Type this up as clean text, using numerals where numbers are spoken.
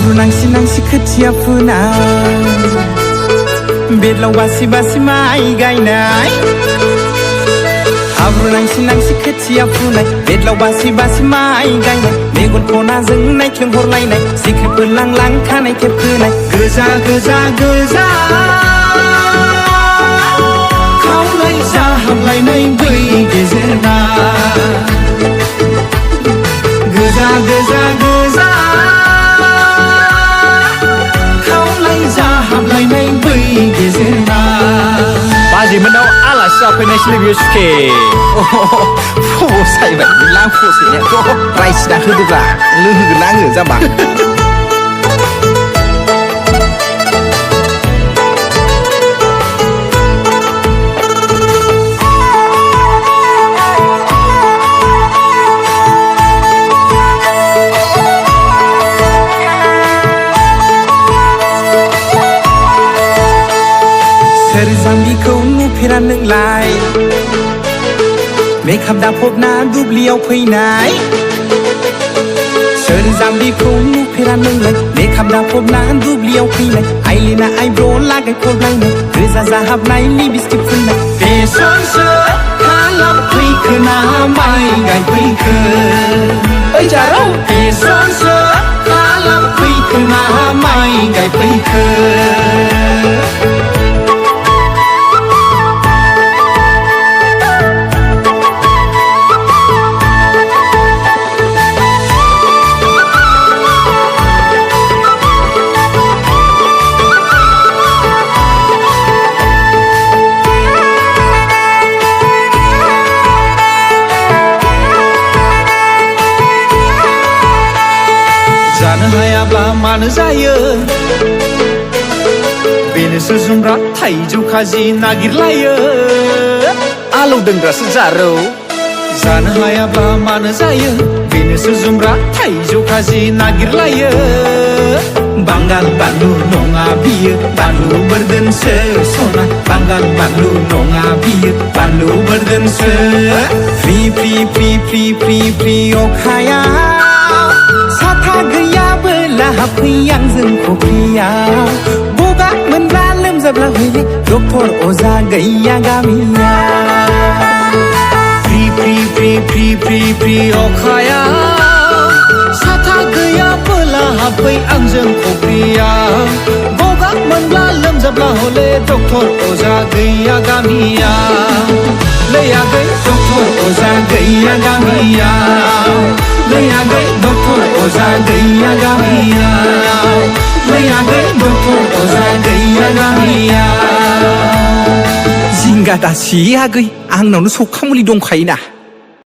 हाब्रु नांसि नांसि खोथिया फोनाय बेदलाव बासि बासि माइ गायनाय हाब्रु नांसि नांसि खोथिया फुनाय बेदलाव बासि बासि माइ गायनाय मेगन खनाजों नायख्लोंहरलायनाय सिख्रिफोर लांलां खानाय खेबखोनाय गोजा गोजा गोजा खावलाय जाहाबलायनाय बै गेजेरना गोजा गोजा गोजा खावलाय जाहाबलायनाय बै गेजेरना बाजैमोननाव आलासि जाफैनायसोलै बियो सुखे सायबाय लांफोसेयाथ' रायसिना होदोब्रा लोंहोगोन आङो जाम्बा सोर जाम्बिखौ नुफेरा नोंलाय मेकआप दाफबना दुब्लियाव फैनाय सोर जाम्बिखौ नुफेरा नोंलाय मेकआप दाफबना दुब्लियाव फैनाय आइलिना आइब्र' लागायफबलायनाय गोजा जाहाबनाय लिपस्टिक फुननाय बेसरसो खालामफैखो ना माइ गायफैखो ओइ जारौ बेसरसो खालामफैखो ना माइ गायफैखो जानो हायाब्ला मानो जायो बेनोसो जुमब्रा थाइजौ खाजि नागिरलायो आलौ दोनग्रासो जारौ जानो हायाब्ला मानो जायो बेनोसो जुमब्रा थाइजौ खाजि नागिरलायो बांगाल बानलु नङा बियो बानलु बोरदोनसो सना बांगाल बानलु नङा बियो बानलु बोरदोनसो फ्रि फ्रि फ्रि फ्रि फ्रि फ्रि अखाया साथा गैयाबोला हाबफै आंजों फख्रियाव गगा मोनब्ला लोमजाब्ला हयले डक्टर अजा गैया गामियाव फ्रि फ्रि फ्रि फ्रि फ्रि फ्रि अखाया साथा गैयाबोला हाबफै आंजों फख्रियाव गगा मोनब्ला लोमजाब्ला हले डक्टर अजा गैया गामियाव लैयागै डक्टर अजा गैया गामियाव लैयागै डक्टर अजा गैया गामियाव लैयागै डक्टर अजा गैया गामियाव जिंगा दासि आगै आंनावनो सखा मुलि दंखायोना